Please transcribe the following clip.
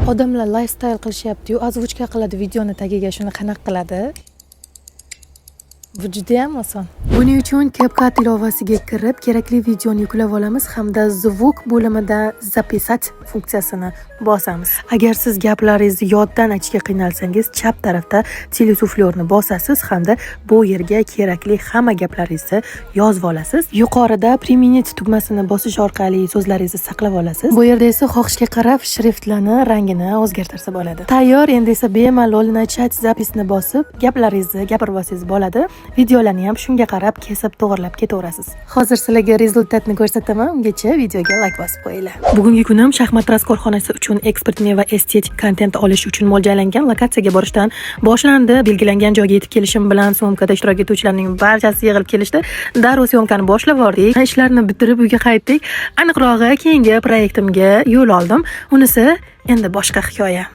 Odamlar lifestyle qilishyapti-yu, ozvuchka qiladi videoni tagiga, shuni qanaqa qiladi? Bu juda ham oson. Buning uchun CapCut ilovasiga kirib, kerakli videoni yuklab olamiz hamda zvuk bo'limida zapisat funksiyasini bosamiz. Agar siz gaplaringizni yoddan aytishga qiynalsangiz, chap tarafda telesuflyorni bosasiz hamda bu yerga kerakli hamma gaplaringizni yozib olasiz. Yuqorida preminute tugmasini bosish orqali so'zlaringizni saqlab olasiz. Bu yerda esa xohishga qarab shriftlarni rangini o'zgartirsa bo'ladi. Tayyor, endi esa bemalol nachat zapisni bosib, gaplaringizni gapirib olsangiz bo'ladi. Videolarni ham shunga qarab kesib to'g'irlab ketaverasiz. Hozir sizlarga rezultatni ko'rsataman, ungacha videoga like bosib qo'yinglar. Bugungi kunim shaxmat korxonasi uchun eksportni va estetik kontent olish uchun mo'ljallangan lokatsiyaga borishdan boshlandi. Belgilangan joyga yetib kelishim bilan syomkada ishtirok etuvchilarning barchasi yig'ilib kelishdi. Darrov syomkani boshlab yubordik. Ishlarni bitirib uyga qaytdik. Aniqrog'i keyingi proyektimga yo'l oldim. Unisi endi boshqa hikoya.